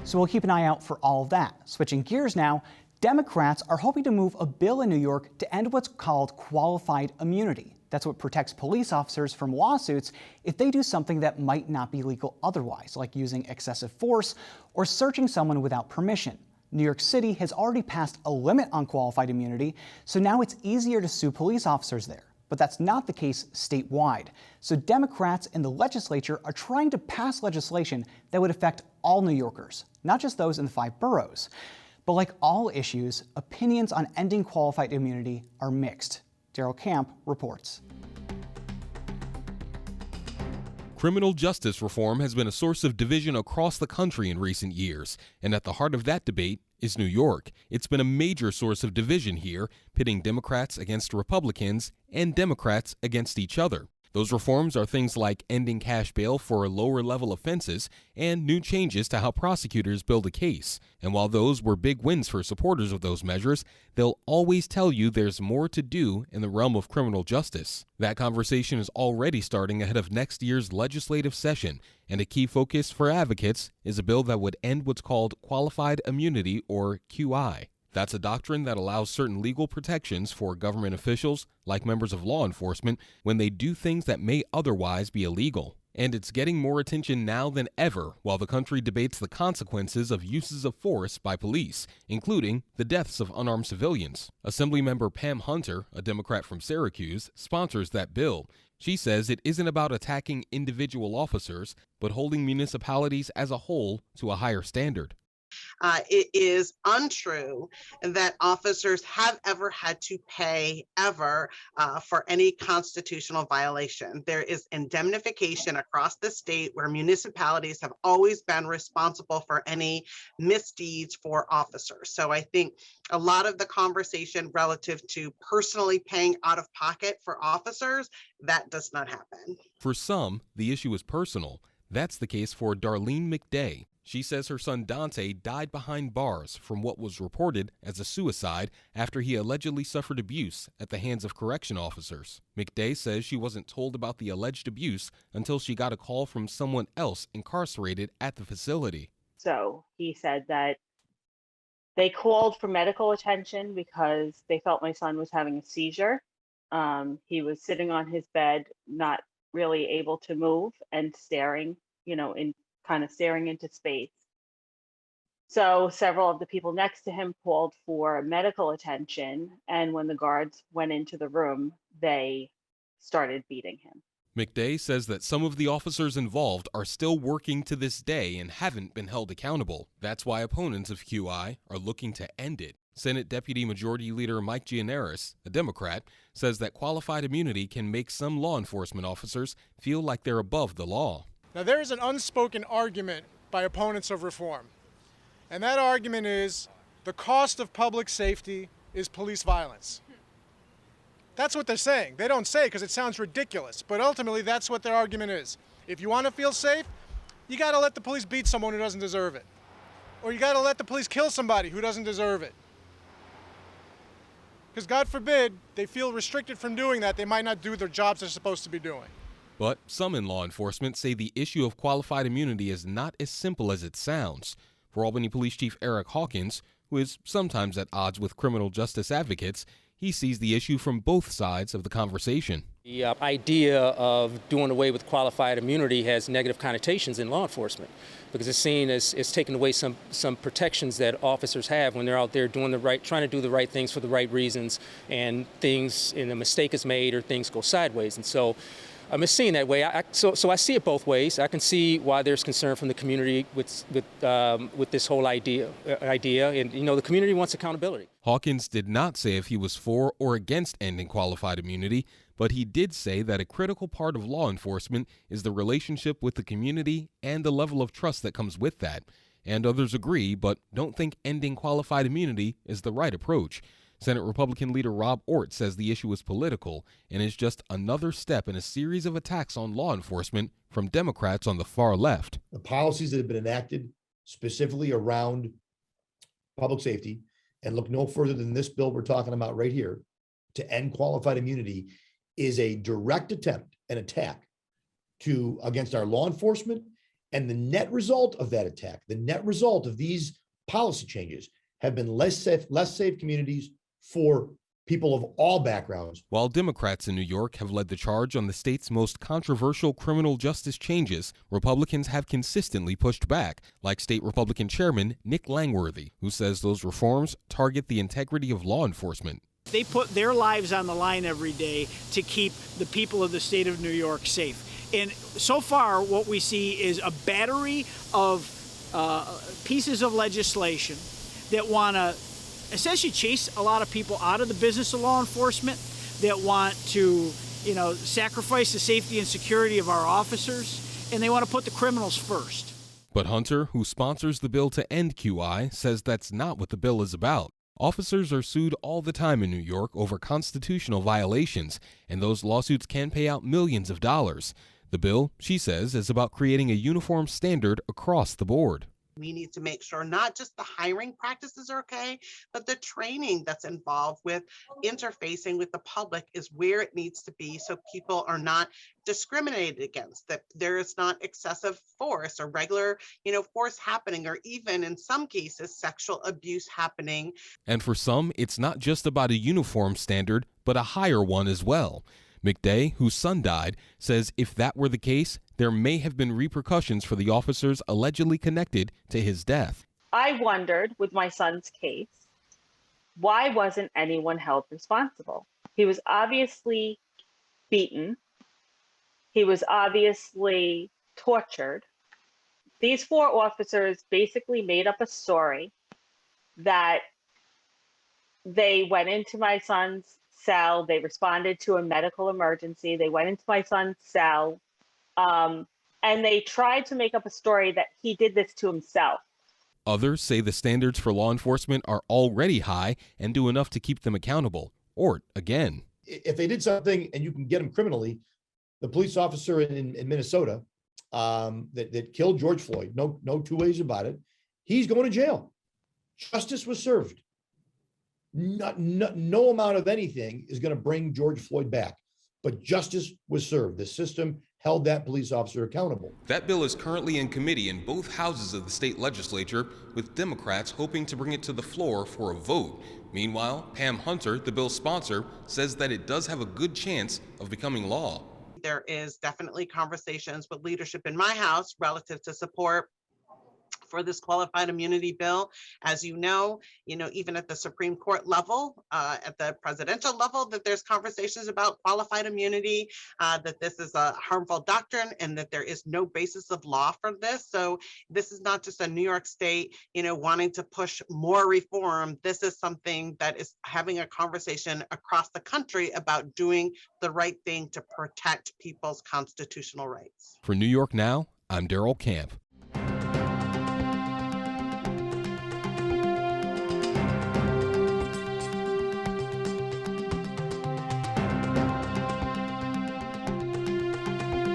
So we'll keep an eye out for all of that. Switching gears now, Democrats are hoping to move a bill in New York to end what's called qualified immunity. That's what protects police officers from lawsuits if they do something that might not be legal otherwise, like using excessive force or searching someone without permission. New York City has already passed a limit on qualified immunity, so now it's easier to sue police officers there. But that's not the case statewide. So Democrats in the legislature are trying to pass legislation that would affect all New Yorkers, not just those in the 5 boroughs. But like all issues, opinions on ending qualified immunity are mixed. Darrell Camp reports. Criminal justice reform has been a source of division across the country in recent years, and at the heart of that debate is New York. It's been a major source of division here, pitting Democrats against Republicans and Democrats against each other. Those reforms are things like ending cash bail for lower-level offenses and new changes to how prosecutors build a case. And while those were big wins for supporters of those measures, they'll always tell you there's more to do in the realm of criminal justice. That conversation is already starting ahead of next year's legislative session, and a key focus for advocates is a bill that would end what's called qualified immunity, or QI. That's a doctrine that allows certain legal protections for government officials, like members of law enforcement, when they do things that may otherwise be illegal. And it's getting more attention now than ever while the country debates the consequences of uses of force by police, including the deaths of unarmed civilians. Assemblymember Pam Hunter, a Democrat from Syracuse, sponsors that bill. She says it isn't about attacking individual officers, but holding municipalities as a whole to a higher standard. It is untrue that officers have ever had to pay ever for any constitutional violation. There is indemnification across the state where municipalities have always been responsible for any misdeeds for officers. So I think a lot of the conversation relative to personally paying out of pocket for officers, that does not happen. For some, the issue is personal. That's the case for Darlene McDay. She says her son Dante died behind bars from what was reported as a suicide after he allegedly suffered abuse at the hands of correction officers. McDay says she wasn't told about the alleged abuse until she got a call from someone else incarcerated at the facility. So he said that they called for medical attention because they felt my son was having a seizure. He was sitting on his bed, not really able to move and staring, staring into space. So several of the people next to him called for medical attention, and when the guards went into the room, they started beating him. McDay says that some of the officers involved are still working to this day and haven't been held accountable. That's why opponents of QI are looking to end it. Senate Deputy Majority Leader Mike Gianaris, a Democrat, says that qualified immunity can make some law enforcement officers feel like they're above the law. Now, there is an unspoken argument by opponents of reform, and that argument is the cost of public safety is police violence. That's what they're saying. They don't say it because it sounds ridiculous, but ultimately that's what their argument is. If you want to feel safe, you got to let the police beat someone who doesn't deserve it, or you got to let the police kill somebody who doesn't deserve it. Because God forbid they feel restricted from doing that, they might not do their jobs they're supposed to be doing. But some in law enforcement say the issue of qualified immunity is not as simple as it sounds. For Albany Police Chief Eric Hawkins, who is sometimes at odds with criminal justice advocates, he sees the issue from both sides of the conversation. The idea of doing away with qualified immunity has negative connotations in law enforcement because it's seen as it's taking away some protections that officers have when they're out there trying to do the right things for the right reasons, and a mistake is made or things go sideways. And so it's seen that way. So I see it both ways. I can see why there's concern from the community with this whole idea, and the community wants accountability. Hawkins did not say if he was for or against ending qualified immunity, but he did say that a critical part of law enforcement is the relationship with the community and the level of trust that comes with that. And others agree, but don't think ending qualified immunity is the right approach. Senate Republican leader Rob Ortt says the issue is political and is just another step in a series of attacks on law enforcement from Democrats on the far left. The policies that have been enacted specifically around public safety, and look no further than this bill we're talking about right here, to end qualified immunity, is a direct attempt, an attack against our law enforcement And the net result of that attack, the net result of these policy changes have been less safe communities for people of all backgrounds. While Democrats in New York have led the charge on the state's most controversial criminal justice changes, Republicans have consistently pushed back, like State Republican Chairman Nick Langworthy, who says those reforms target the integrity of law enforcement. They put their lives on the line every day to keep the people of the state of New York safe. And so far, what we see is a battery of pieces of legislation that want to essentially chase a lot of people out of the business of law enforcement, that want to, sacrifice the safety and security of our officers, and they want to put the criminals first. But Hunter, who sponsors the bill to end QI, says that's not what the bill is about. Officers are sued all the time in New York over constitutional violations, and those lawsuits can pay out millions of dollars. The bill, she says, is about creating a uniform standard across the board. We need to make sure not just the hiring practices are okay, but the training that's involved with interfacing with the public is where it needs to be, so people are not discriminated against, that there is not excessive force or regular, force happening, or even in some cases, sexual abuse happening. And for some, it's not just about a uniform standard, but a higher one as well. McDay, whose son died, says if that were the case, there may have been repercussions for the officers allegedly connected to his death. I wondered with my son's case, why wasn't anyone held responsible? He was obviously beaten. He was obviously tortured. These 4 officers basically made up a story that they went into my son's cell, they responded to a medical emergency, they went into my son's cell, and they tried to make up a story that he did this to himself. Others say the standards for law enforcement are already high and do enough to keep them accountable. Or, again, if they did something and you can get them criminally, the police officer in Minnesota that killed George Floyd, no two ways about it, he's going to jail. Justice was served. No amount of anything is going to bring George Floyd back, but justice was served. The system held that police officer accountable. That bill is currently in committee in both houses of the state legislature, with Democrats hoping to bring it to the floor for a vote. Meanwhile, Pam Hunter, the bill's sponsor, says that it does have a good chance of becoming law. There is definitely conversations with leadership in my house relative to support for this qualified immunity bill. As you know, even at the Supreme Court level, at the presidential level, that there's conversations about qualified immunity, that this is a harmful doctrine and that there is no basis of law for this. So this is not just a New York State, wanting to push more reform. This is something that is having a conversation across the country about doing the right thing to protect people's constitutional rights. For New York Now, I'm Darrell Camp.